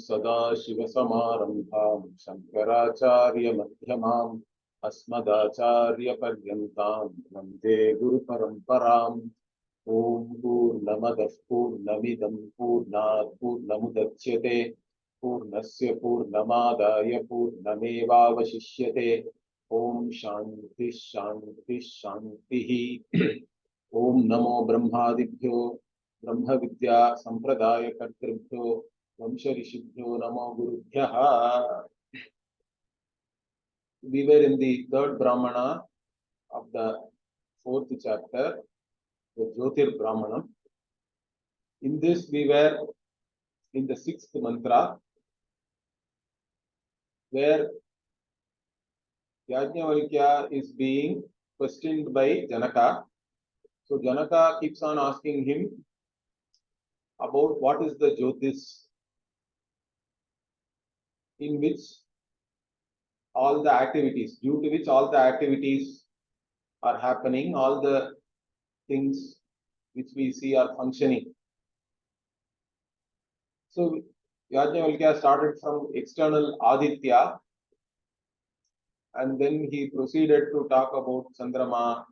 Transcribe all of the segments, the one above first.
सदाशिवसमारम्भां शङ्कराचार्यमध्यमाम् अस्मदाचार्यपर्यन्तां वन्दे गुरुपरम्पराम्। ॐ पूर्णमदः पूर्णमिदं पूर्णात् पूर्णमुदच्यते पूर्णस्य पूर्णमादाय पूर्णमेवावशिष्यते। ॐ शान्तिः शान्तिः शान्तिः। ॐ नमो ब्रह्मादिभ्यो ब्रह्मविद्या संप्रदायकर्तृभ्यो वंशऋषिभ्यो नमो गुरुभ्यः। We were in the third Brahmana of the fourth chapter, the Jyotir Brahmanam. In this we were in the sixth mantra, where Yajnavalkya is being questioned by Janaka. So Janaka keeps on asking him about what is the Jyotis in which all the activities, due to which all the activities are happening, all the things which we see are functioning. So Yajnavalkya started from external Aditya, and then he proceeded to talk about Chandrama,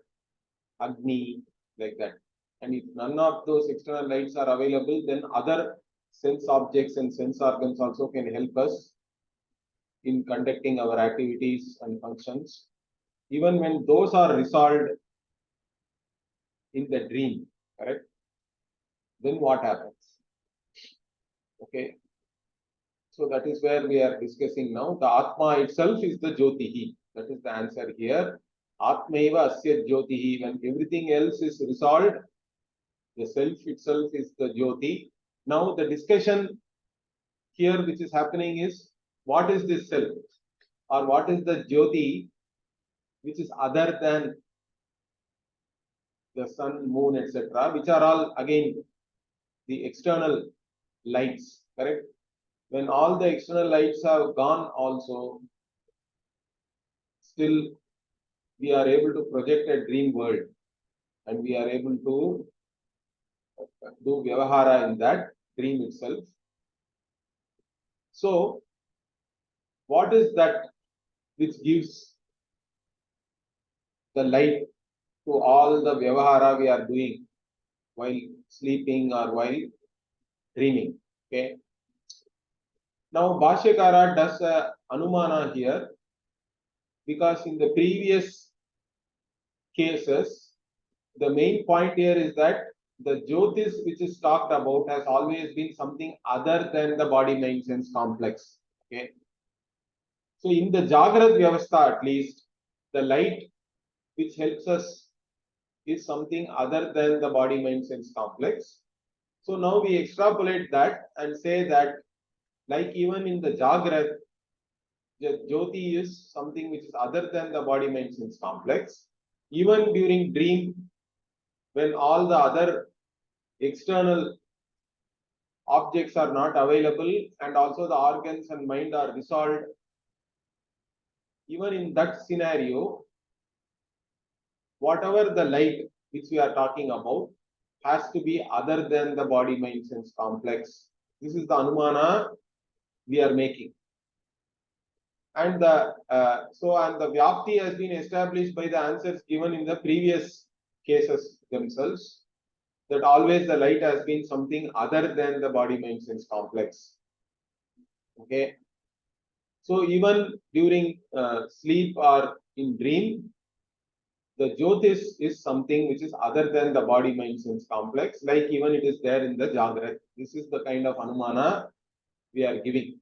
Agni, like that. And if none of those external lights are available, then other sense objects and sense organs also can help us in conducting our activities and functions. Even when those are resolved in the dream, correct? Then what happens? Okay. So that is where we are discussing now. The Atma itself is the Jyotihi. That is the answer here. Atmaiva asya Jyotihi. When everything else is resolved, the self itself is the Jyoti. Now the discussion here which is happening is, what is this self? Or what is the Jyoti which is other than the sun, moon, etc., which are all again the external lights, correct? When all the external lights have gone also, still we are able to project a dream world, and we are able to do vyavahara in that dream itself. So what is that which gives the light to all the vyavahara we are doing while sleeping or while dreaming? Okay. Now Bhashyakara does a anumana here, because in the previous cases, the main point here is that the Jyotis which is talked about has always been something other than the body mind sense complex. Okay. So in the Jagrat Vyavastha, at least, the light which helps us is something other than the body mind sense complex. So now we extrapolate that and say that, like even in the Jagrat, the Jyoti is something which is other than the body mind sense complex. Even during dream, when all the other external objects are not available and also the organs and mind are resolved, even in that scenario, whatever the light which we are talking about has to be other than the body mind sense complex. This is the anumana we are making. And the Vyapti has been established by the answers given in the previous cases themselves, that always the light has been something other than the body mind sense complex. Okay. So even during sleep or in dream, the Jyotis is something which is other than the body mind sense complex, like even it is there in the Jagrat. This is the kind of anumana we are giving.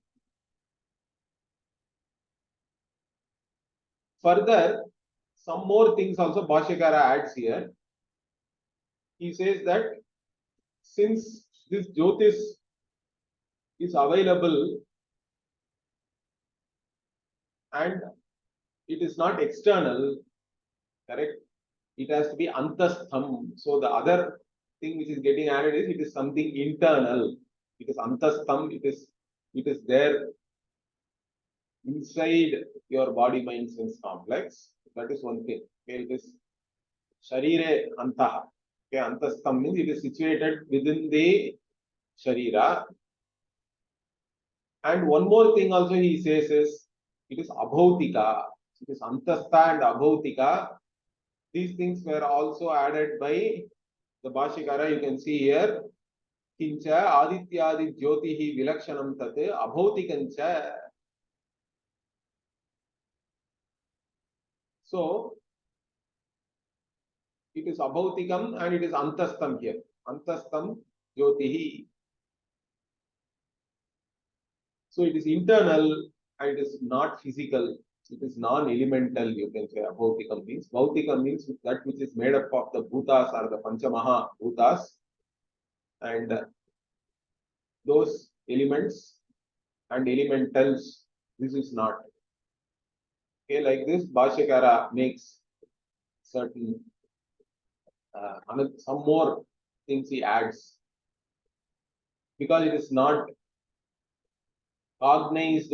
Further, some more things also Bhashyakara adds here. He says that since this Jyotis is available and it is not external, correct? It has to be antastham. So the other thing which is getting added is, it is something internal. It is antastham. It is there inside your body mind sense complex. That is one thing. Okay, it is sharire antaha. Okay, antastham means it is situated within the sharira. And one more thing also he says is, it is abhautika. It is antastha and abhautika. These things were also added by the Bhashyakara. You can see here, kincha adityadi jyotihi vilakshanam tat abhautikancha. So it is abhautikam and it is antastam here. Antastam jyotihi. So it is internal and it is not physical. It is non-elemental, you can say. Abhautikam means. Bhautikam means that which is made up of the bhutas or the panchamaha bhutas. And those elements and elementals, this is not. Okay, like this, Bhashyakara makes certain, some more things he adds. Because it is not cognized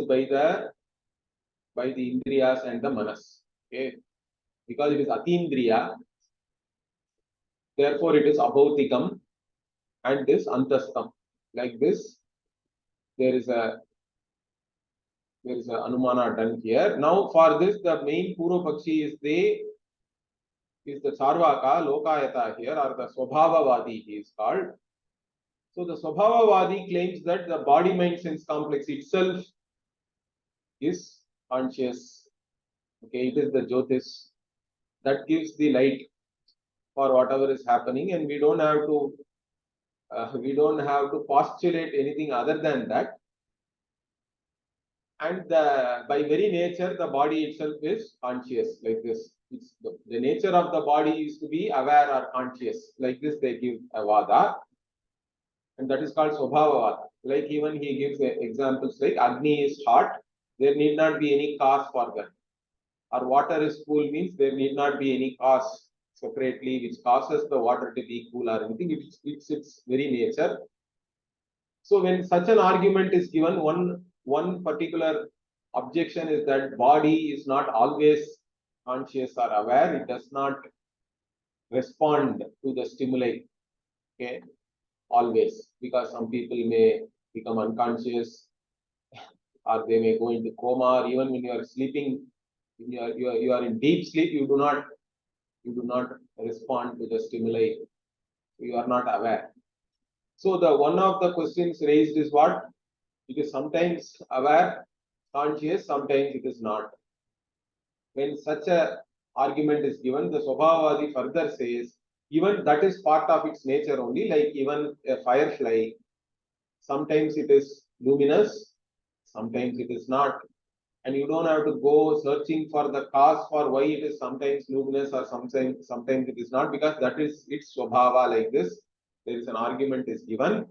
by the Indriyas and the Manas. Okay, because it is Atindriya, therefore it is Abhautikam and this Antastam. Like this, there is a Anumana done here. Now for this, the main Purva Pakshi is the Sarvaka, Lokayata here, or the Swabhavavadi he is called. So the Swabhavavadi claims that the body-mind sense complex itself is conscious. Okay, it is the Jyotis that gives the light for whatever is happening, and we don't have to postulate anything other than that. And by very nature, the body itself is conscious, like this. It's the nature of the body is to be aware or conscious. Like this, they give a vada, and that is called Swabhavavada. Like even he gives examples like Agni is hot, there need not be any cause for that. Or water is cool means there need not be any cause separately which causes the water to be cool or anything. It's its very nature. So when such an argument is given, one particular objection is that body is not always conscious or aware. It does not respond to the stimuli. Okay, always, because some people may become unconscious or they may go into coma, or even when you are sleeping, when you are in deep sleep, you do not respond to the stimuli. You are not aware. So the one of the questions raised is what? It is sometimes aware, conscious, sometimes it is not. When such a argument is given, the Swabhavavadi further says, even that is part of its nature only, like even a firefly, sometimes it is luminous, sometimes it is not. And you don't have to go searching for the cause for why it is sometimes luminous or sometimes it is not, because that is its Swabhava like this. There is an argument is given.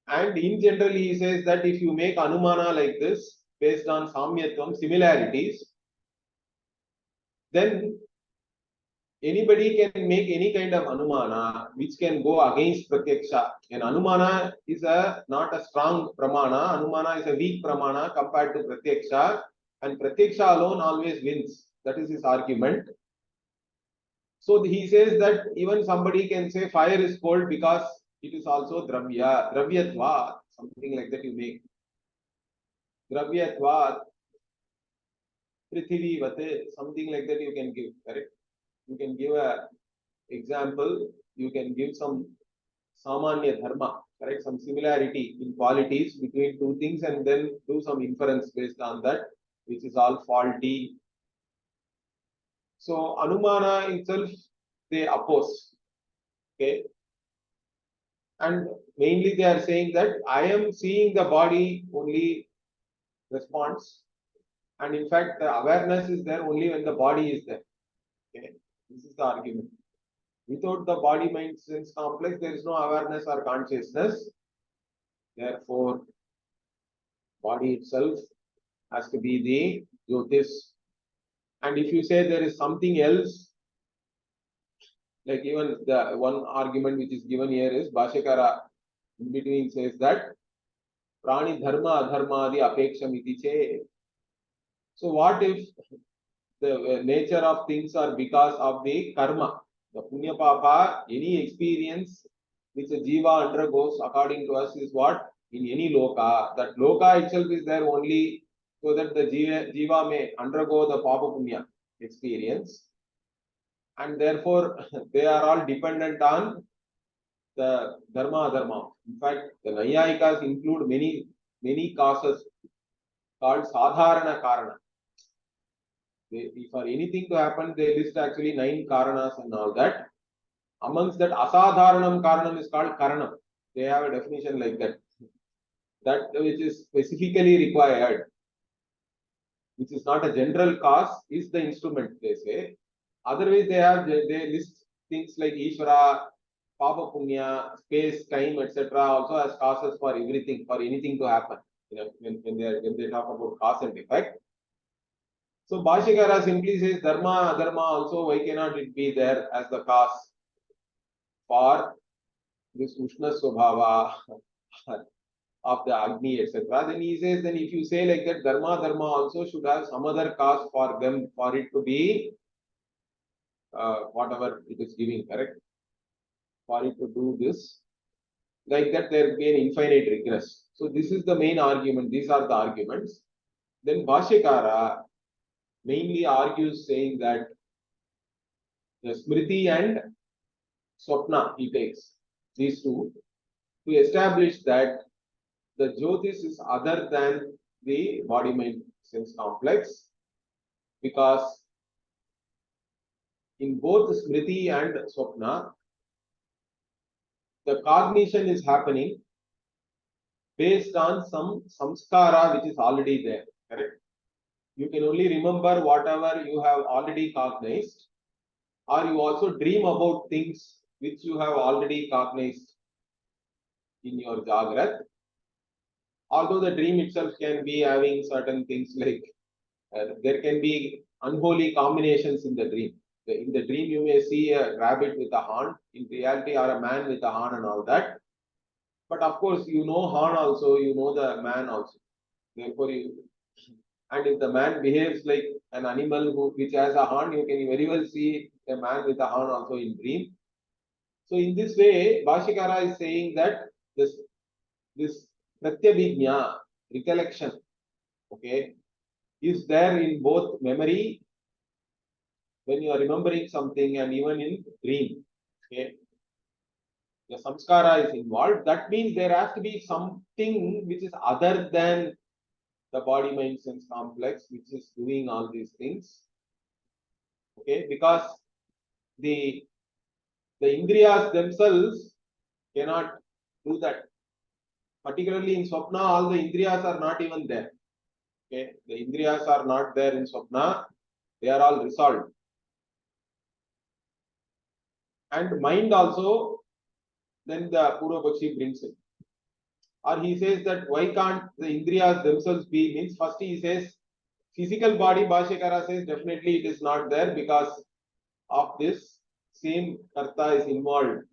And in general, he says that if you make Anumana like this, based on Samyatvam, similarities, then anybody can make any kind of Anumana which can go against Pratyaksha. And Anumana is not a strong Pramana. Anumana is a weak Pramana compared to Pratyaksha. And Pratyaksha alone always wins. That is his argument. So he says that even somebody can say fire is cold because it is also Dravya, Dravyatva, something like that you make. Dravyatva, Prithvi Vate, something like that you can give, correct? You can give a example, you can give some Samanya Dharma, correct? Some similarity in qualities between two things and then do some inference based on that, which is all faulty. So Anumana itself, they oppose. Okay. And mainly they are saying that I am seeing the body only response. And in fact, the awareness is there only when the body is there. Okay. This is the argument. Without the body mind sense complex, there is no awareness or consciousness. Therefore, body itself has to be the Jyotis. And if you say there is something else, like even the one argument which is given here is Bhashyakara in between says that Prani Dharma Adharmadi Apeksham iti che. So what if the nature of things are because of the karma, the punya papa, any experience which a jiva undergoes according to us is what? in any loka, that loka itself is there only so that the jiva may undergo the papa punya experience, and therefore they are all dependent on the dharma adharma. In fact, the Nayayikas include many causes called sadharana karana. For anything to happen, they list actually 9 karanas and all that. Amongst that, asadharanam karanam is called karanam. They have a definition like that. That which is specifically required, which is not a general cause, is the instrument, they say. Otherwise, they list things like Ishvara, Papa Punya, space, time, etc. also as causes for everything, for anything to happen. You know, when they talk about cause and effect. So Bhashyakara simply says dharma, adharma also, why cannot it be there as the cause for this Ushna Swabhava of the Agni, etc. Then he says, then if you say like that, dharma, dharma also should have some other cause for them, for it to be whatever it is giving, correct? For it to do this, like that, there will be an infinite regress. So this is the main argument. These are the arguments. Then Bhashyakara mainly argues saying that the Smriti and Swapna, he takes these two to establish that the Jyotis is other than the body mind sense complex, because in both Smriti and Swapna, the cognition is happening based on some samskara which is already there, correct? You can only remember whatever you have already cognized, or you also dream about things which you have already cognized in your Jagrat. Although the dream itself can be having certain things like there can be unholy combinations in the dream. In the dream, you may see a rabbit with a horn, in reality, or a man with a horn and all that. But of course, you know horn also, you know the man also. Therefore, and if the man behaves like an animal which has a horn, you can very well see a man with a horn also in dream. So in this way, Bhashyakara is saying that this pratyabhijna, recollection, okay, is there in both memory when you are remembering something and even in dream. Okay, the samskara is involved. That means there has to be something which is other than the body mind sense complex which is doing all these things. Okay, because the indriyas themselves cannot do that. Particularly in Swapna, all the indriyas are not even there. Okay, the indriyas are not there in Swapna, they are all resolved. And mind also, then the Purva Pakshi brings it. Or he says that why can't the indriyas themselves be, means first he says physical body, Bhashyakara says definitely it is not there because of this same karta is involved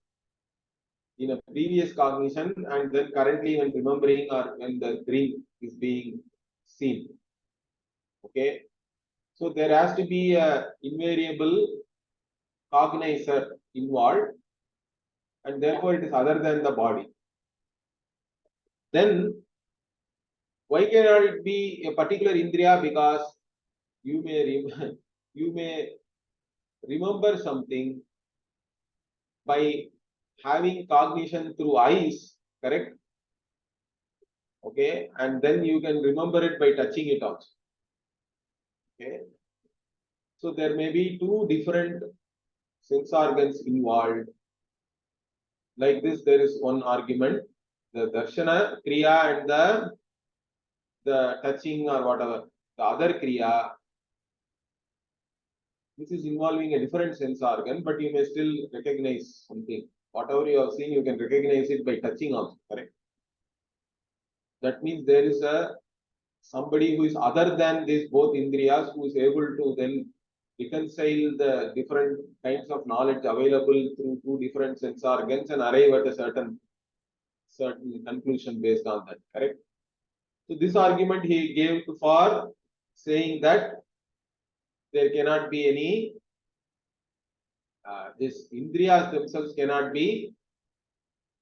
in a previous cognition and then currently when remembering or when the dream is being seen. Okay, so there has to be a invariable cognizer involved and therefore it is other than the body. Then why cannot it be a particular indriya? Because you may you may remember something by having cognition through eyes, correct? Okay, and then you can remember it by touching it also. Okay, so there may be two different sense organs involved. Like this, there is one argument: the darshana kriya and the touching or whatever. The other kriya, which is involving a different sense organ, but you may still recognize something. Whatever you have seen, you can recognize it by touching also, correct? That means there is somebody who is other than these both indriyas who is able to then reconcile the different kinds of knowledge available through two different sense organs and arrive at a certain conclusion based on that, correct? So this argument he gave for saying that there cannot be any these indriyas themselves cannot be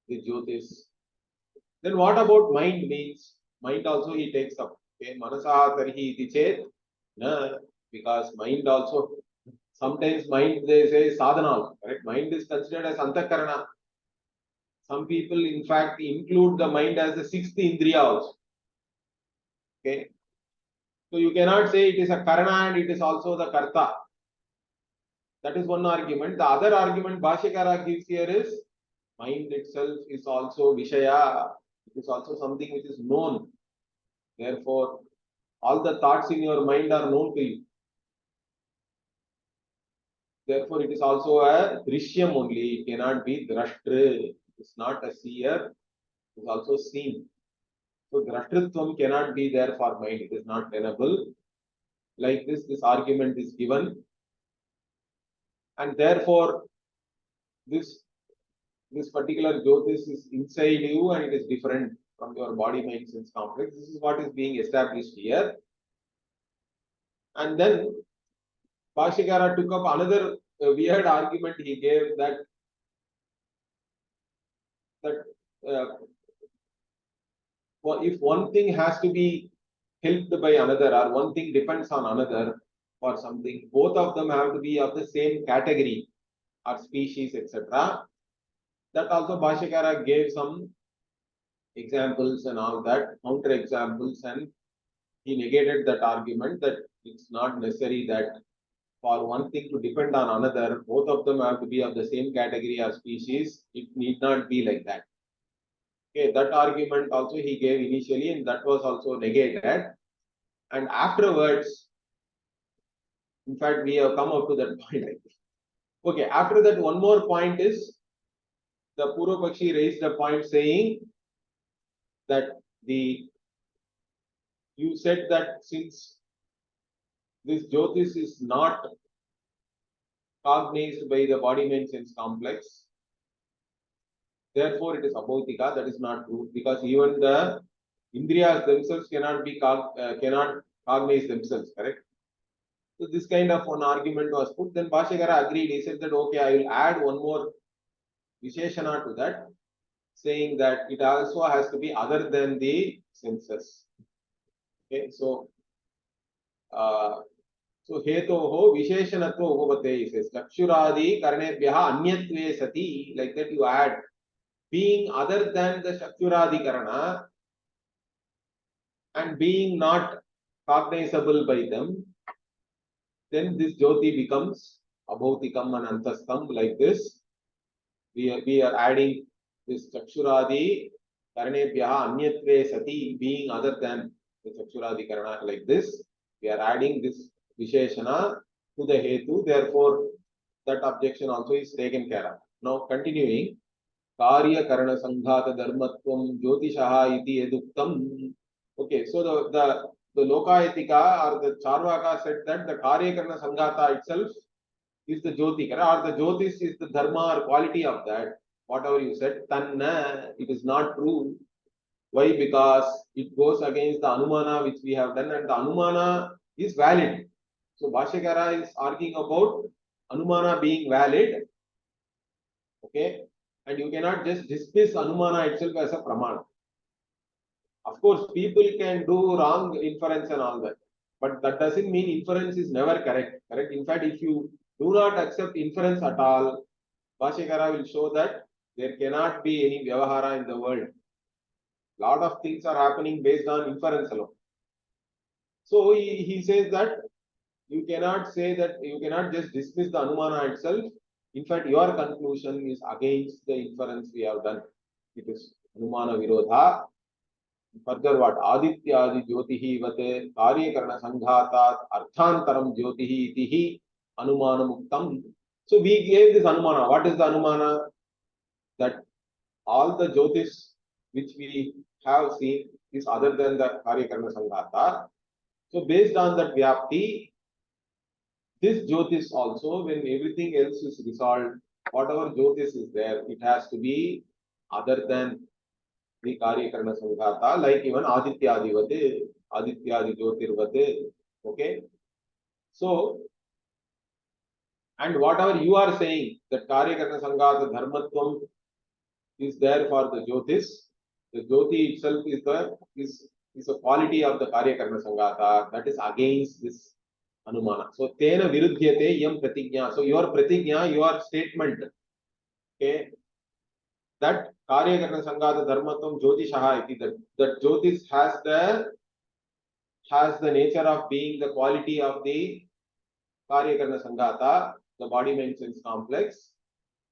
the jyotis. Then what about mind means? Mind also he takes up. Okay, manasaha tarhi iti chet, na, because mind also, sometimes mind they say sadhana also, correct? Mind is considered as antakarana. Some people in fact include the mind as the sixth indriya also. Okay, so you cannot say it is a karana and it is also the karta. That is one argument. The other argument Bhashyakara gives here is mind itself is also Vishaya. It is also something which is known. Therefore, all the thoughts in your mind are known to you. Therefore, it is also a Drishyam only. It cannot be Drashtri. It is not a seer. It is also seen. So, Drashtritvam cannot be there for mind. It is not tenable. Like this argument is given. And therefore, this particular Jyotis is inside you and it is different from your body mind sense complex. This is what is being established here. And then Bhashyakara took up another weird argument he gave that uh, if one thing has to be helped by another or one thing depends on another for something, both of them have to be of the same category or species, etc. That also Bhashyakara gave some examples and all that, counter examples, and he negated that argument that it's not necessary that for one thing to depend on another, both of them have to be of the same category or species. It need not be like that. Okay, that argument also he gave initially, and that was also negated. And afterwards, in fact, we have come up to that point. Okay, after that, one more point is the Purvapakshi raised a point saying that you said that since this Jyotis is not cognized by the body mind sense complex, therefore it is abhautika. That is not true, because even the indriyas themselves cannot cognize themselves, correct? So this kind of one argument was put. Then Bhashyakara agreed. He said that okay, I will add one more visheshana to that, saying that it also has to be other than the senses. Okay, so hetoho visheshanatva upavate, he says chakshuradi karnebhyaha anyatve sati, like that you add being other than the chakshuradi karana and being not cognizable by them, then this jyoti becomes abhautikam and antastam, like this. We are adding this chakshuradi karanebhyaha anyatve sati, being other than the chakshuradi karana, like this. We are adding this visheshana to the hetu, therefore that objection also is taken care of. Now continuing, karya karana sanghata dharmatvam jyotishaha iti eduktam. Okay, so the Lokayatika or the Charvaka said that the karya karana sanghata itself is the jyoti, or the jyotis is the dharma or quality of that. Whatever you said, tanna, it is not true. Why? Because it goes against the anumana which we have done, and the anumana is valid. So Bhashyakara is arguing about anumana being valid. Okay, and you cannot just dismiss anumana itself as a pramana. Of course, people can do wrong inference and all that, but that doesn't mean inference is never correct. Correct. In fact, if you do not accept inference at all, Bhashyakara will show that there cannot be any vyavahara in the world. Lot of things are happening based on inference alone. So he says that you cannot say that you cannot just dismiss the anumana itself. In fact, your conclusion is against the inference we have done. It is anumana virodha. Further, what aditya adi jyotihi vate karyakarana sanghatat arthantaram jyotihi itihi anumana muktam. So we gave this anumana. What is the anumana? That all the jyotis which we have seen is other than the karyakarana sanghata. So based on that vyapti, this jyotis also, when everything else is resolved, whatever jyotis is there, it has to be other than the karyakarana sanghata, like even adityadivate, adityadi jyotirvate. Okay. So, and whatever you are saying, that karyakarana sanghata dharmatvam is there for the jyotis, The Jyoti itself is a quality of the Karyakarna Sangata that is against this Anumana. So Tena Virudhyate Yam Pratignya. So your Pratignya, your statement, okay, that Karyakarna Sangata Dharmatam Jyotishaha, that Jyotish has the nature of being the quality of the Karyakarna Sangata, the body mind sense complex.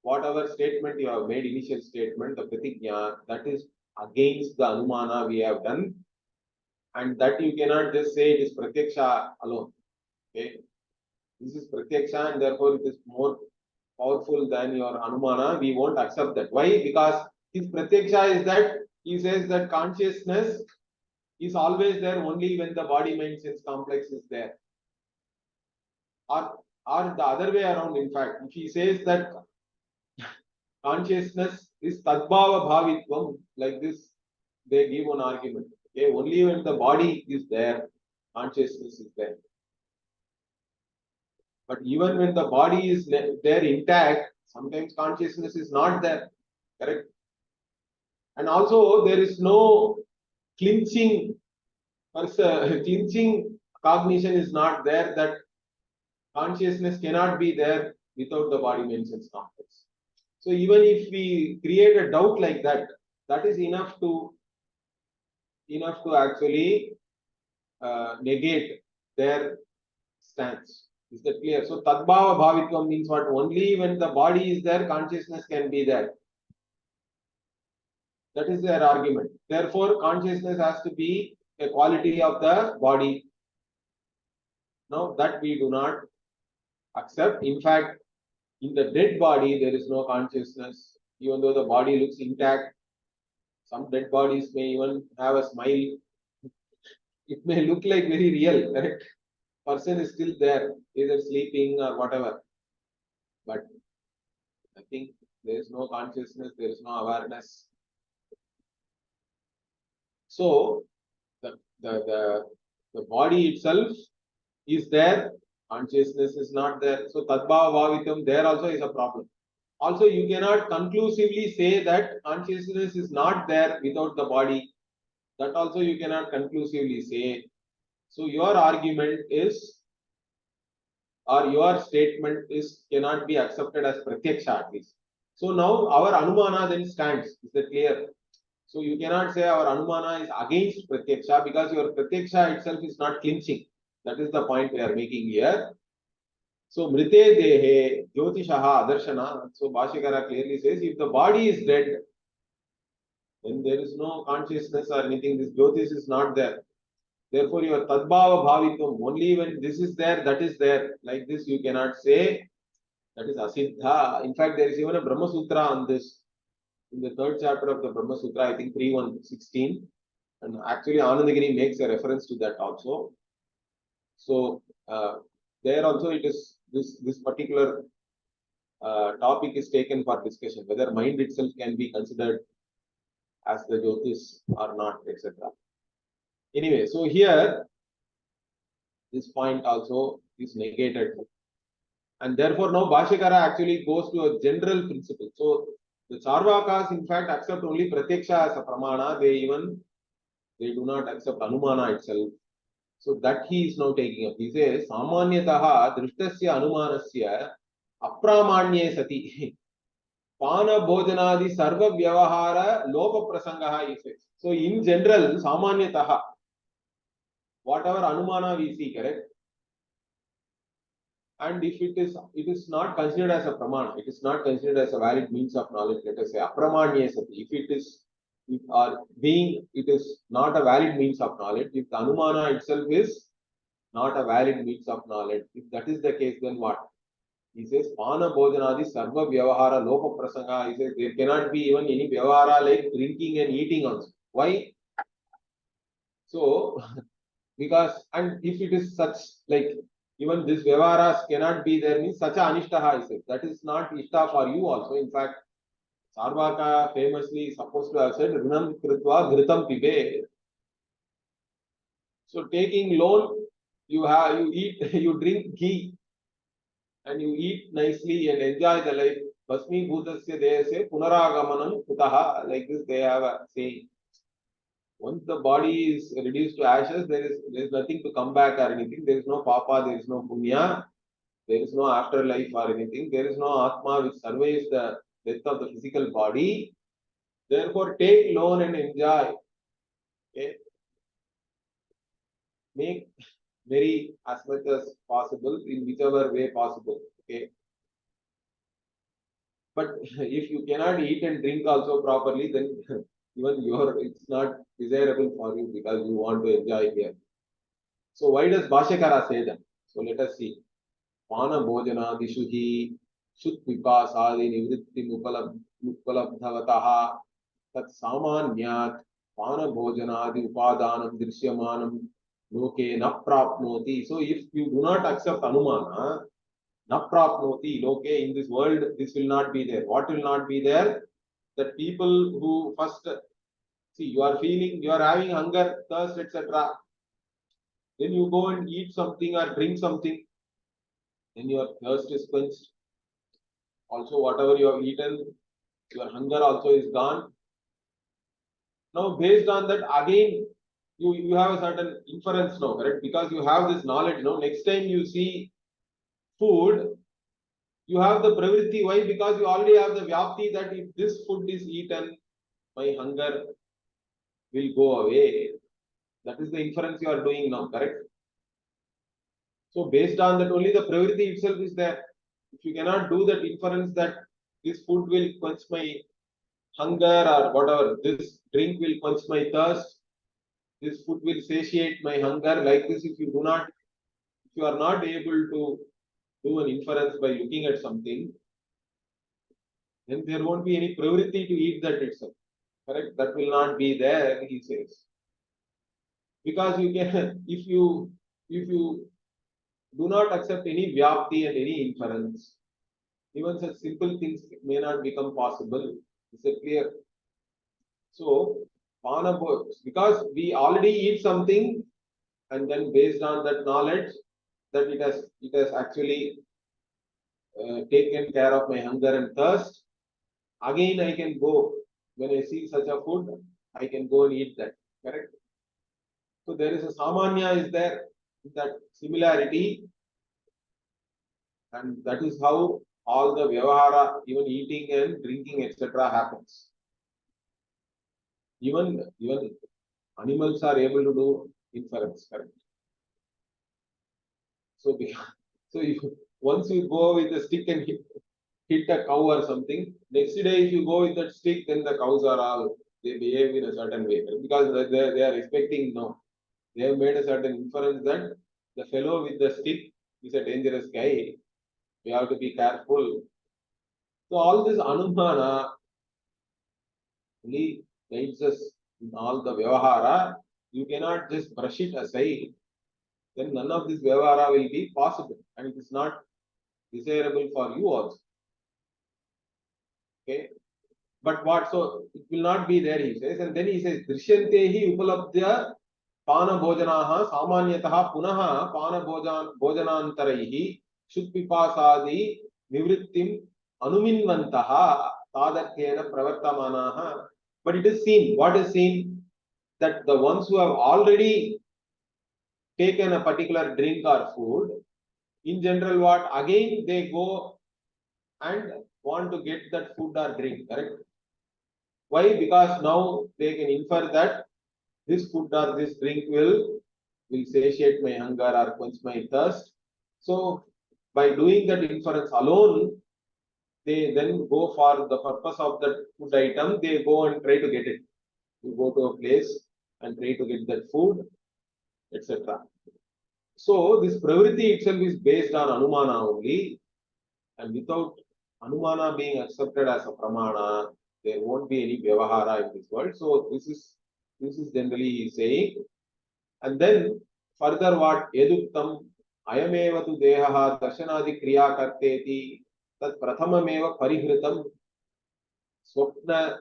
Whatever statement you have made, initial statement, the Pratignya, that is against the Anumana we have done, and that you cannot just say it is Pratyaksha alone. Okay, this is Pratyaksha, and therefore it is more powerful than your Anumana. We won't accept that. Why? Because his Pratyaksha is that he says that consciousness is always there only when the body mind sense complex is there. Or the other way around, in fact, if he says that consciousness is Tadbhava Bhavitvam, like this, they give one argument. Okay, only when the body is there, consciousness is there. But even when the body is there intact, sometimes consciousness is not there. Correct? And also, there is no clinching, clinching cognition is not there, that consciousness cannot be there without the body mind sense complex. So even if we create a doubt like that, that is enough to actually negate their stance. Is that clear? So Tadbhava Bhavitvam means what? Only when the body is there, consciousness can be there. That is their argument. Therefore, consciousness has to be a quality of the body. Now that we do not accept. In fact, in the dead body, there is no consciousness, even though the body looks intact. Some dead bodies may even have a smile. It may look like very real, correct? Person is still there, either sleeping or whatever. But I think there is no consciousness, there is no awareness. So the body itself is there, consciousness is not there. So Tadbhava Bhavitam there also is a problem. Also, you cannot conclusively say that consciousness is not there without the body. That also you cannot conclusively say. So your argument is, or your statement is, cannot be accepted as Pratyaksha at least. So now our Anumana then stands. Is that clear? So you cannot say our Anumana is against Pratyaksha because your Pratyaksha itself is not clinching. That is the point we are making here. So Mrite Dehe Jyotishaha Adarshana. So Bhashyakara clearly says if the body is dead, then there is no consciousness or anything. This Jyotish is not there. Therefore, your Tadbhava Bhavitam, only when this is there, that is there. Like this, you cannot say that is Asiddha. In fact, there is even a Brahma Sutra on this. In the third chapter of the Brahma Sutra, I think 3.1.16. And actually, Anandagiri makes a reference to that also. So, there also it is this particular topic is taken for discussion, whether mind itself can be considered as the Jyotish or not, etc. Anyway, so here, this point also is negated. And therefore, now Bhashyakara actually goes to a general principle. So, the Charvakas, in fact, accept only Pratyaksha as a Pramana. They do not accept Anumana itself. So, that he is now taking up. He says, Samanyataha Drishtasya Anumanasya Apramanye Sati Pana Bhojanadi Sarva Vyavahara Lopa Prasangaha, he says. So, in general, Samanyataha, whatever Anumana we see, correct? And if it is not considered as a pramana, it is not considered as a valid means of knowledge, let us say apramanya sati. If it is it is not a valid means of knowledge, if the anumana itself is not a valid means of knowledge, if that is the case, then what? He says, Pana Bhojanadi Sarva Vyavahara Lopa Prasanga. He says there cannot be even any Vyavahara like drinking and eating also. Why? So, because, and if it is such, like, even this Vyavaharas cannot be there, means such a Anishtaha, he says. That is not Ishta for you also. In fact, Sarvaka famously is supposed to have said, Rinam Kritva Gritam Pibe. So, taking loan, you eat, you drink ghee, and you eat nicely and enjoy the life. Basmi Bhutasya Deyase Punaragamanam Kutaha, like this they have a saying. Once the body is reduced to ashes, there is nothing to come back or anything. There is no papa, there is no punya, there is no afterlife or anything. There is no atma which survives the death of the physical body. Therefore, take loan and enjoy. Okay? Make very as much as possible in whichever way possible. Okay. But if you cannot eat and drink also properly, then even it's not desirable for you because you want to enjoy here. So why does Bhashyakara say that? So let us see. Pana bhojana dishuhi shut vipasadi nivritti upalabdhavataha tat samanyat pana bhojanadi upadanam drishyamanam loke na prapnoti. So if you do not accept anumana, na prapnoti loke, in this world this will not be there. What will not be there? That people who first see, you are feeling, you are having hunger, thirst, etc. Then you go and eat something or drink something, then your thirst is quenched. Also, whatever you have eaten, your hunger also is gone. Now, based on that, again, you have a certain inference now, correct? Because you have this knowledge now. Next time you see food, you have the pravritti. Why? Because you already have the vyapti that if this food is eaten, my hunger will go away. That is the inference you are doing now, correct? So based on that, only the pravritti itself is there. If you cannot do that inference that this food will quench my hunger or whatever, this drink will quench my thirst, this food will satiate my hunger, like this, if you are not able to do an inference by looking at something, then there won't be any pravritti to eat that itself. Correct? That will not be there, he says. Because you can, if you do not accept any vyapti and any inference, even such simple things may not become possible. Is it clear? So, because we already eat something, and then based on that knowledge, that it has actually taken care of my hunger and thirst. Again, I can go when I see such a food, I can go and eat that. Correct. So there is a samanya is there, that similarity, and that is how all the vyavahara, even eating and drinking, etc., happens. Even animals are able to do inference. Correct. So, so once you go with a stick and hit a cow or something, next day if you go with that stick, then the cows are all, they behave in a certain way because they are expecting no. They have made a certain inference that the fellow with the stick is a dangerous guy. We have to be careful. So all this anumana really guides us in all the vyavahara. You cannot just brush it aside. Then none of this vyavahara will be possible, and it is not desirable for you also. Okay. But what? So it will not be there, he says. And then he says, Drishyantehi upalabdya pana bhojanaha samanyataha punaha pana bhojanantaraihi shudpipasadi nivrittim anuminvantaha tadarthena pravartamanaha. But it is seen. What is seen? That the ones who have already taken a particular drink or food, in general, what? Again, they go and want to get that food or drink, correct? Why? Because now they can infer that this food or this drink will satiate my hunger or quench my thirst. So by doing that inference alone, they then go for the purpose of that food item, they go and try to get it. You go to a place and try to get that food, etc. So this pravritti itself is based on anumana only, and without anumana being accepted as a pramana, there won't be any vyavahara in this world. So this is generally saying. And then further what eduktam ayameva tu dehaha darshanadi kriya karteti tat prathamameva parihritam swapna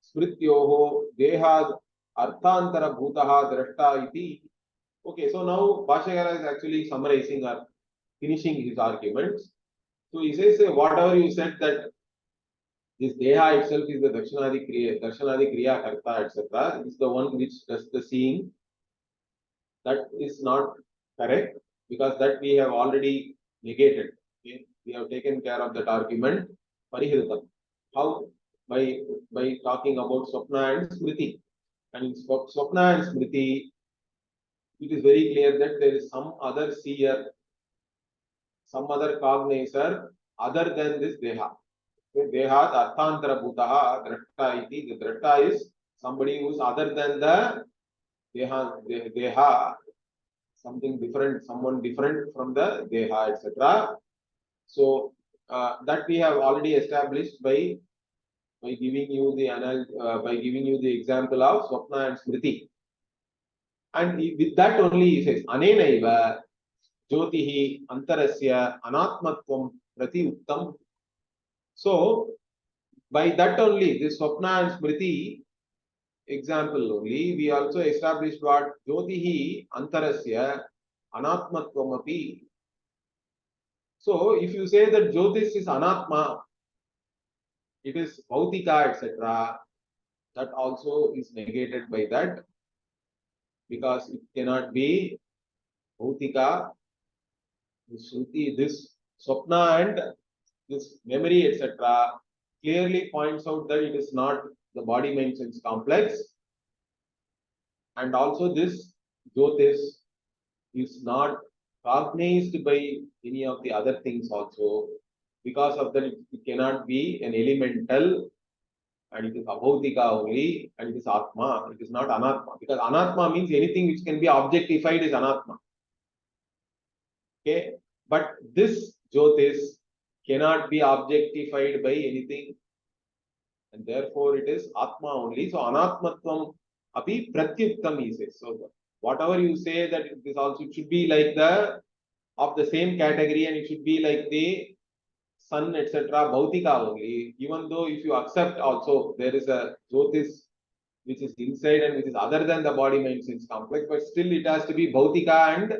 smrityoho dehad arthantara bhutaha drashta iti. Okay, so now Bhashyakara is actually summarizing or finishing his arguments. So he says, whatever you said that This Deha itself is the Darshanadi Kriya Karta, etc. It is the one which does the seeing. That is not correct, because that we have already negated. Okay? We have taken care of that argument. Parihritam. How? By talking about Swapna and Smriti. And in Swapna and Smriti, it is very clear that there is some other seer, some other cognizer other than this Deha. Deha Arthantara Bhutaha Drashta iti. The Drashta is somebody who is other than the Deha, something different, someone different from the Deha, etc. So that we have already established by giving you the example of Swapna and Smriti. And with that only he says, Anenaiva Jyotihi Antarasya Anatmatvam Prati Uttam. So by that only, this Swapna and Smriti example only, we also established what Jyotihi Antarasya Anatmatvam api. So if you say that Jyotish is Anatma, it is Bhautika, etc., that also is negated by that, because it cannot be Bhautika. This Swapna and this memory, etc., clearly points out that it is not the body mind sense complex, and also this Jyotish is not cognized by any of the other things also. Because of that, it cannot be an elemental, and it is abhautika only, and it is atma. It is not anatma, because anatma means anything which can be objectified is anatma. Okay, but this Jyotish cannot be objectified by anything, and therefore it is atma only. So anatmatvam api pratyuktam, he says. So whatever you say, that this also should be like the of the same category, and it should be like the sun, etc., bhautika only. Even though if you accept also there is a Jyotish which is inside and which is other than the body mind sense complex, but still it has to be bhautika and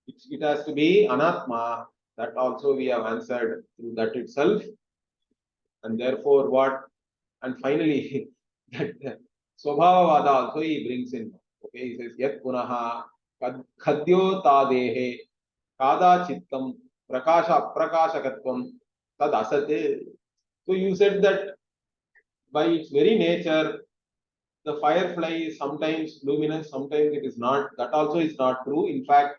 it has to be anatma. That also we have answered through that itself. And therefore what? And finally, that Swabhavavada also he brings in. Okay, he says, Yat punaha khadyo tadehe kada chittam prakasha prakashakatvam tad asate. So you said that by its very nature, the firefly is sometimes luminous, sometimes it is not. That also is not true. In fact,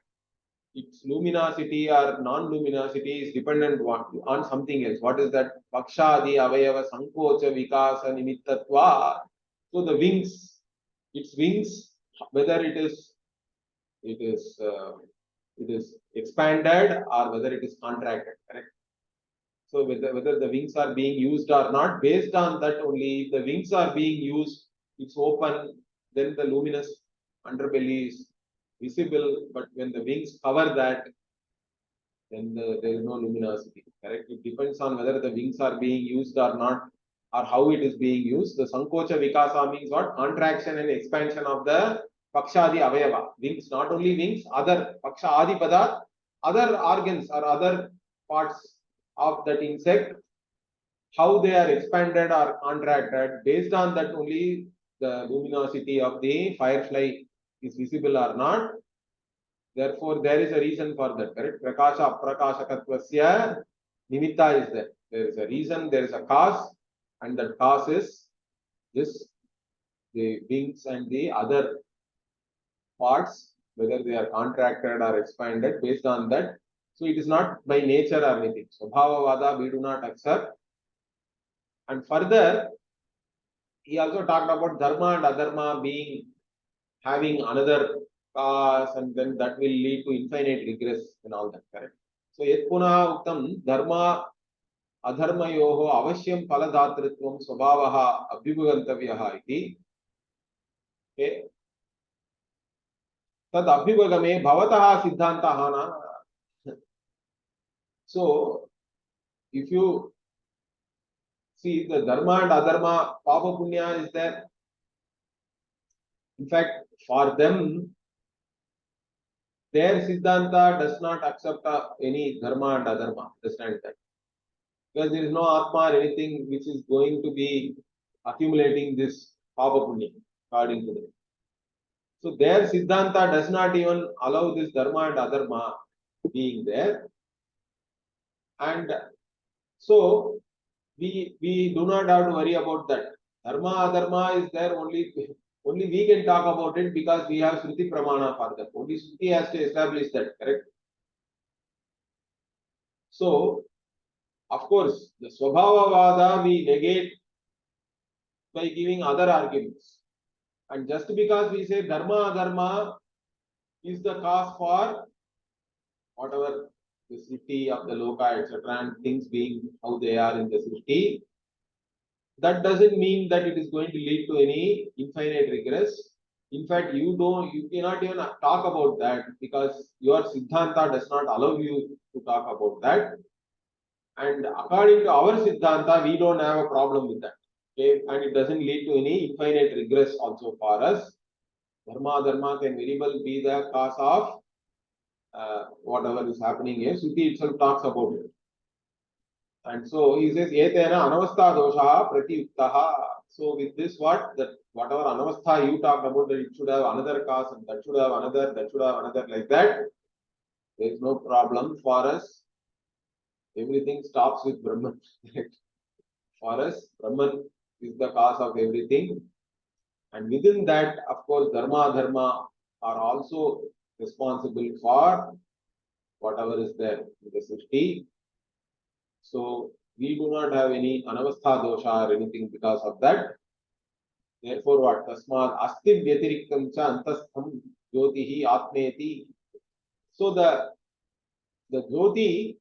its luminosity or non-luminosity is dependent on something else. What is that? Pakshadi avayava sankocha vikasa nimittatva. So the wings, its wings, whether it is expanded or whether it is contracted, correct? So whether the wings are being used or not, based on that only, if the wings are being used, it's open, then the luminous underbelly is visible, but when the wings cover that, then there is no luminosity, correct? It depends on whether the wings are being used or not, or how it is being used. The Sankocha Vikasa means what? Contraction and expansion of the Pakshadi Avayava. Wings, not only wings, other Paksha Adipada, other organs or other parts of that insect, how they are expanded or contracted. Based on that only the luminosity of the firefly is visible or not. Therefore, there is a reason for that, correct? Prakasha aprakashakatvasya nimitta is there. There is a reason, there is a cause, and that cause is this, the wings and the other parts, whether they are contracted or expanded. Based on that, so it is not by nature or anything. Swabhavavada we do not accept. And further, he also talked about dharma and adharma being having another cause, and then that will lead to infinite regress and all that, correct? So yat punah uttam dharma adharmayoho avashyam phaladhatritvam swabhavaha abhyugantavyaha iti. Okay. Tad abhyugame bhavataha siddhantah na. So if you see, the dharma and adharma, papa punya is there. In fact, for them, their siddhanta does not accept any dharma and adharma. Understand that? because there is no Atma or anything which is going to be accumulating this Papa Punya, according to them. So their Siddhanta does not even allow this Dharma and Adharma being there. And so we do not have to worry about that. Dharma, Adharma is there only we can talk about it because we have Shruti Pramana for that. Only Shruti has to establish that, correct? So, of course, the Swabhavavada we negate by giving other arguments. And just because we say Dharma, Adharma is the cause for whatever the Sriti of the Loka, etc., and things being how they are in the Sriti, that doesn't mean that it is going to lead to any infinite regress. In fact, you cannot even talk about that because your Siddhanta does not allow you to talk about that. And according to our Siddhanta, we don't have a problem with that. Okay, and it doesn't lead to any infinite regress also for us. Dharma, Dharma can very well be the cause of whatever is happening here. Suti itself talks about it. And so he says, Etena anavastha dosha pratyuktaha. So with this, whatever anavastha you talked about, that it should have another cause and that should have another, like that. There is no problem for us. Everything stops with Brahman. For us, Brahman is the cause of everything. And within that, of course, Dharma, Dharma are also responsible for whatever is there in the Srishti. So we do not have any anavastha dosha or anything because of that. Therefore, what? Tasmad asti vyatiriktam cha antastham jyotihi atmeti. So the jyoti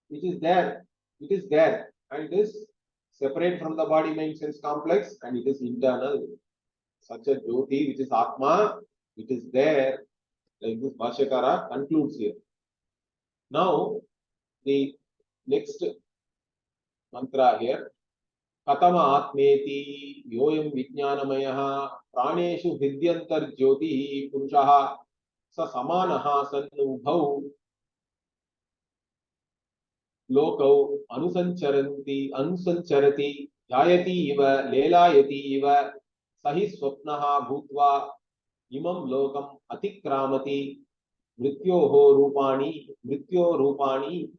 which is there, it is there and it is separate from the body mind sense complex and it is internal. Such a jyoti which is Atma, it is there. Like this Bhashyakara concludes here. Now, the next mantra here. Katama Atmeti Yoyam Vijnanamayaha Praneshu Hridyantar Jyoti Purushaha Sa Samanaha Sanubhau Lokau Anusancharati Jayati Iva Lelayati Iva Sahi Swapnaha Bhutva Imam Lokam Atikramati Mrityo Rupani.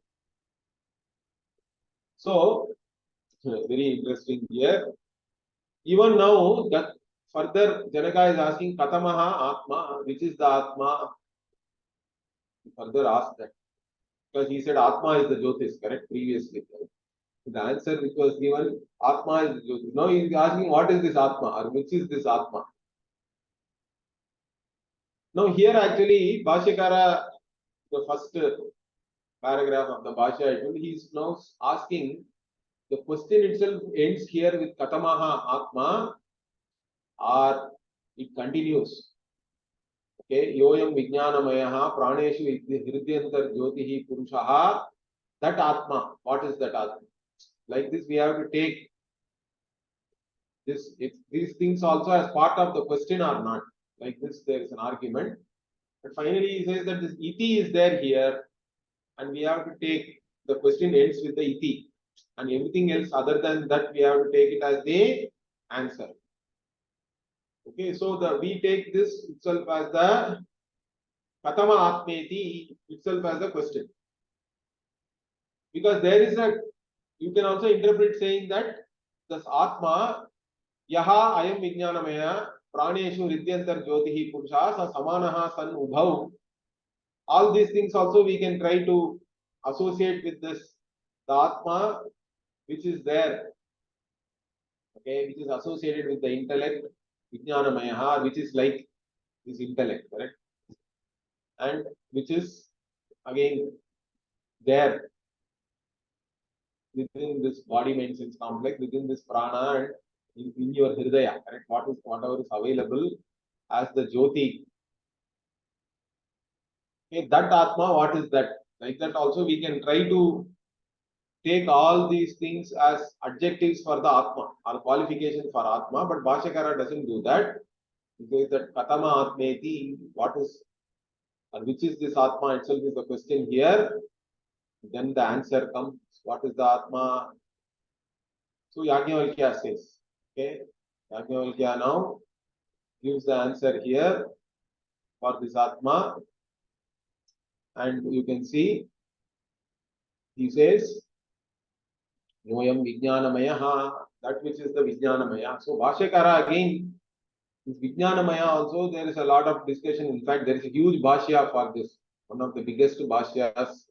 So, very interesting here. Even now, that further Janaka is asking Katamaha Atma, which is the Atma? He further asked that. Because he said Atma is the Jyotis, correct? Previously. The answer which was given, Atma is the Jyotis. Now he is asking what is this Atma or which is this Atma? Now here actually, Bhashyakara, the first paragraph of the Bhashya, he is now asking, the question itself ends here with Katamaha Atma or it continues. Okay, Yoyam Vijnanamayaha Praneshu Hridyantar Jyotihi Purushaha. That Atma, what is that Atma? Like this, we have to take this, if these things also as part of the question or not. Like this, there is an argument. But finally, he says that this iti is there here, and we have to take the question ends with the iti, and everything else other than that, we have to take it as the answer. Okay, so we take this itself as the Katama Atmeti itself as the question. Because there is you can also interpret saying that this Atma, Yaha Ayam Vijnanamaya, Praneshu Hridyantar Jyotihi Purusha, Sa Samanaha San Ubhav. All these things also we can try to associate with this, the Atma, which is there, okay, which is associated with the intellect, Vijnanamaya, which is like this intellect, correct? And which is again there within this body mind sense complex, within this prana and in your hridaya, correct? Whatever is available as the jyoti. Okay, that Atma, what is that? Like that also we can try to take all these things as adjectives for the Atma or qualification for Atma, but Bhashyakara doesn't do that. He says that Katama Atmeti, what is or which is this Atma itself is the question here. Then the answer comes, what is the Atma? So Yajnavalkya says, okay, Yajnavalkya now gives the answer here for this Atma, and you can see, he says, Noyam Vijnanamaya, that which is the Vijnanamaya. So Bhashyakara again, this Vijnanamaya also, there is a lot of discussion. In fact, there is a huge Bhashya for this. One of the biggest Bhashyas.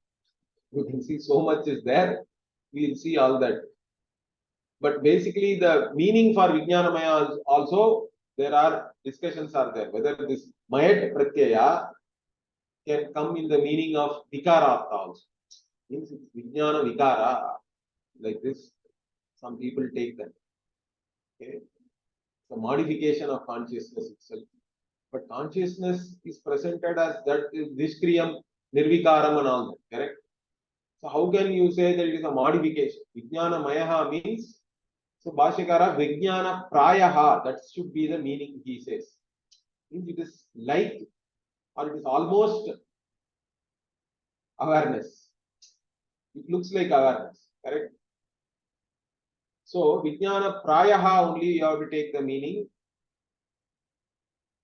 You can see so much is there. We will see all that. But basically, the meaning for Vijnanamaya also, there are discussions are there. Whether this Mayat Pratyaya can come in the meaning of Vikara also. Means it's Vijnana Vikara. Like this, some people take that. Okay. It's a modification of consciousness itself. But consciousness is presented as that is Nishkriyam, Nirvikaram and all that. Correct? So how can you say that it is a modification? Vijnana Mayaha means, so Bhashyakara Vijnana Prayaha, that should be the meaning he says. Means it is like, or it is almost awareness. It looks like awareness. Correct? So Vijnana Prayaha only you have to take the meaning,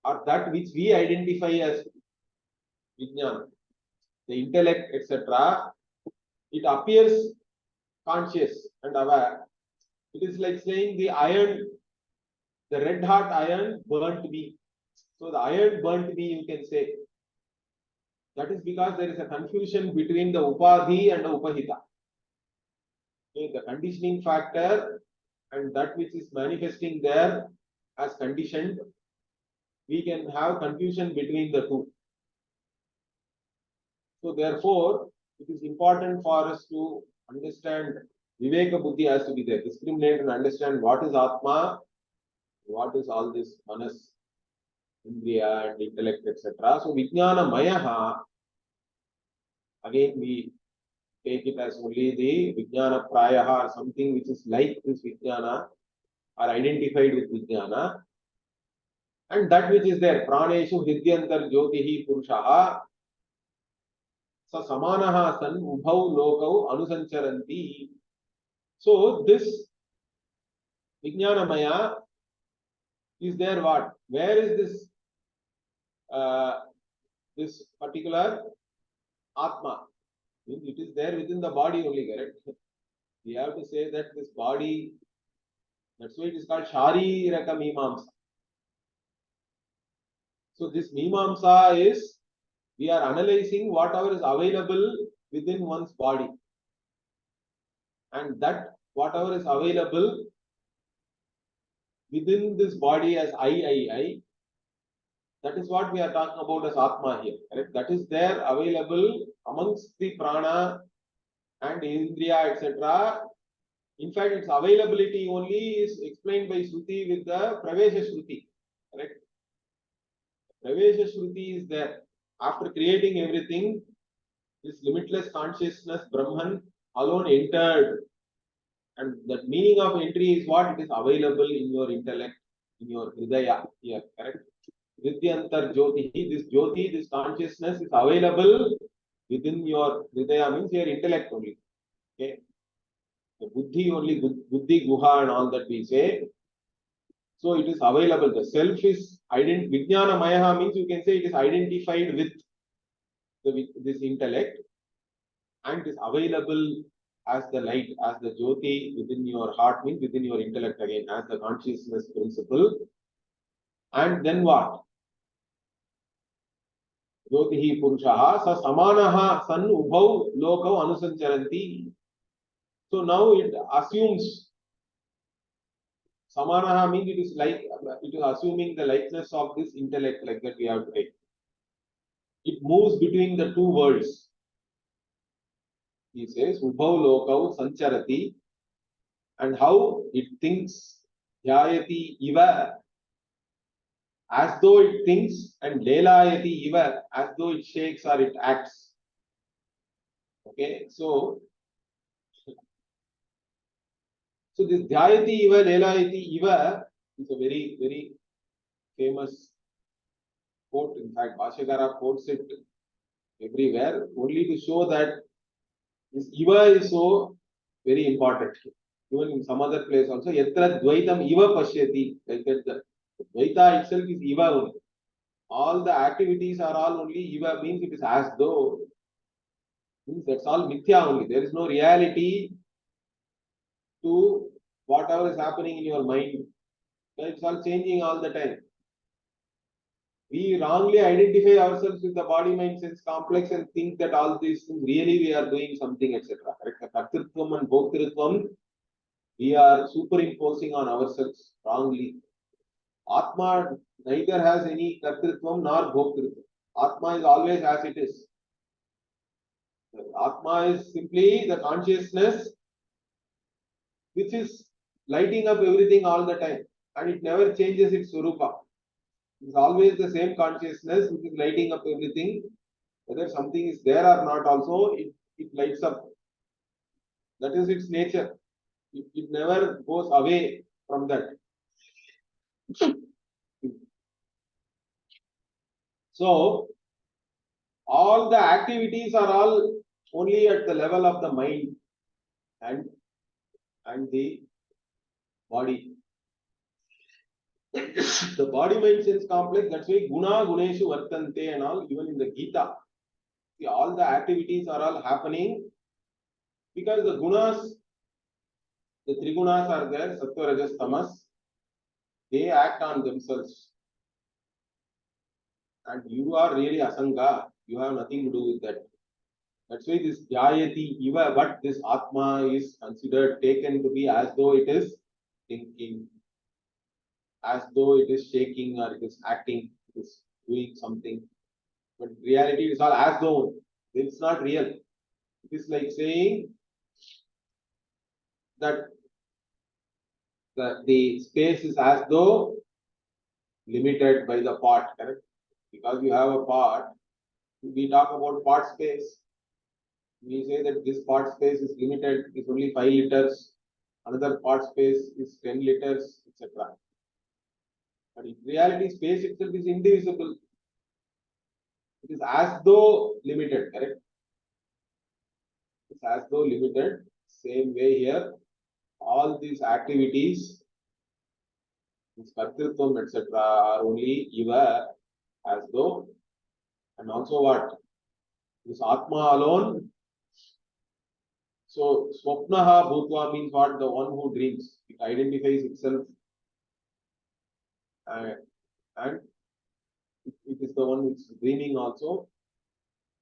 or that which we identify as Vijnana, the intellect, etc. It appears conscious and aware. It is like saying the iron, the red hot iron burnt me. So the iron burnt me, you can say. That is because there is a confusion between the upadhi and the upahita. Okay, the conditioning factor and that which is manifesting there as conditioned, we can have confusion between the two. So therefore, it is important for us to understand Viveka Buddhi has to be there, discriminate and understand what is Atma, what is all this Manas, Indriya and intellect, etc. So Vijnana Mayaha, again we take it as only the Vijnana Prayaha or something which is like this Vijnana or identified with Vijnana. And that which is there, Praneshu Hridyantar Jyotihi Purushaha, Sa Samanaha San Ubhau Lokau Anusancharanti. So this Vijnanamaya is there what? Where is this this particular Atma? It is there within the body only, correct? We have to say that this body, that's why it is called Shariraka Mimamsa. So this Mimamsa is, we are analyzing whatever is available within one's body. And that whatever is available within this body as I, that is what we are talking about as Atma here. Correct? That is there available amongst the prana and Indriya, etc. In fact, its availability only is explained by Shruti with the Pravesha Shruti. Correct? Pravesha Shruti is there. After creating everything, this limitless consciousness, Brahman, alone entered. And the meaning of entry is what? It is available in your intellect, in your Hridaya here. Correct? Vidyantar Jyoti, this Jyoti, this consciousness is available within your Hridaya, means your intellect only. Okay? The Buddhi only, Buddhi Guha and all that we say. So it is available. The self is Vijnana Mayaha means you can say it is identified with this intellect and is available as the light, as the Jyoti within your heart, means within your intellect again, as the consciousness principle. And then what? Jyotihi Purushaha sa samanaha san ubhau lokau anusancharanti. So now it assumes samanaha means it is like, it is assuming the likeness of this intellect, like that we have to take. It moves between the two worlds. He says ubhau lokau sancharati, and how it thinks dhyayati iva, as though it thinks, and lelayati iva, as though it shakes or it acts. Okay, so this Dhyayati Iva, Lelayati Iva is a very, very famous quote. In fact, Bhashyakara quotes it everywhere, only to show that This Iva is so very important. Even in some other place also, Yatra Dvaitam Iva Pashyati, like that the Dvaita itself is Iva only. All the activities are all only Iva, means it is as though, means that's all Mithya only. There is no reality to whatever is happening in your mind. It's all changing all the time. We wrongly identify ourselves with the body mind sense complex and think that all these things really we are doing something, etc. Correct? Kartrutvam and Bhoktrutvam, we are superimposing on ourselves wrongly. Atma neither has any Kartrutvam nor Bhoktrutvam. Atma is always as it is. Atma is simply the consciousness which is lighting up everything all the time, and it never changes its Swarupa. It's always the same consciousness which is lighting up everything. Whether something is there or not, also it lights up. That is its nature. It never goes away from that. So, all the activities are all only at the level of the mind and the body. The body mind sense complex, that's why Guna Guneshu Vartante and all, even in the Gita. See, all the activities are all happening because the gunas, the trigunas are there, Sattva, Rajas, Tamas, they act on themselves. And you are really Asanga, you have nothing to do with that. That's why this Jayati Iva, but this Atma is considered, taken to be as though it is thinking, as though it is shaking or it is acting, it is doing something. But reality is all as though, it's not real. It is like saying that the space is as though limited by the part, correct? Because you have a part, we talk about part space. We say that this part space is limited, it's only 5 liters, another part space is 10 liters, etc. But in reality, space itself is indivisible. It is as though limited, correct? It's as though limited. Same way here, all these activities, this kartrutvam, etc., are only Iva, as though, and also what? This Atma alone. So, Swapnaha Bhutva means what? The one who dreams. It identifies itself and it is the one which is dreaming also.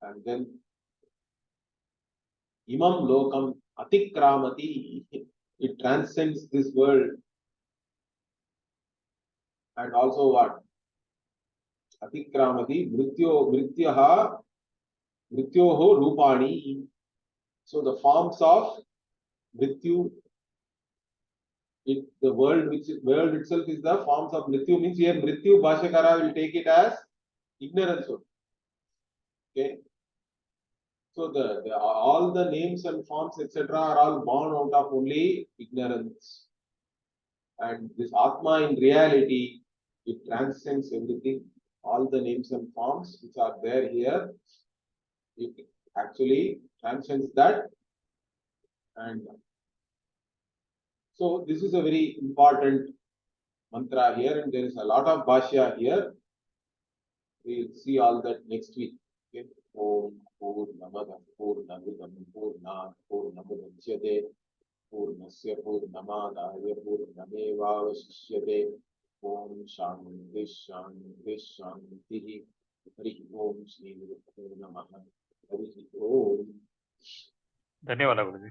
And then Imam Lokam Atikramati, it transcends this world. And also what? Atikramati, Mrityaha, Mrityoho Rupani. So the forms of Mrityu, the world itself is the forms of Mrityu, means here Mrityu Bhashyakara will take it as ignorance. Okay. So all the names and forms, etc., are all born out of only ignorance. And this Atma in reality, it transcends everything. All the names and forms which are there here, it actually transcends that. And so this is a very important mantra here, and there is a lot of Bhashya here. We will see all that next week. Okay. Om Purnamada Purnamidam Purnat Purnamudachyate Purnasya Purnamadaaya Purnamevavasishyate Om Shanti Shanti Shanti Hari Om Shri Guru Namaha Hari Om. ಧನ್ಯವಾದ ಗುರುಜಿ.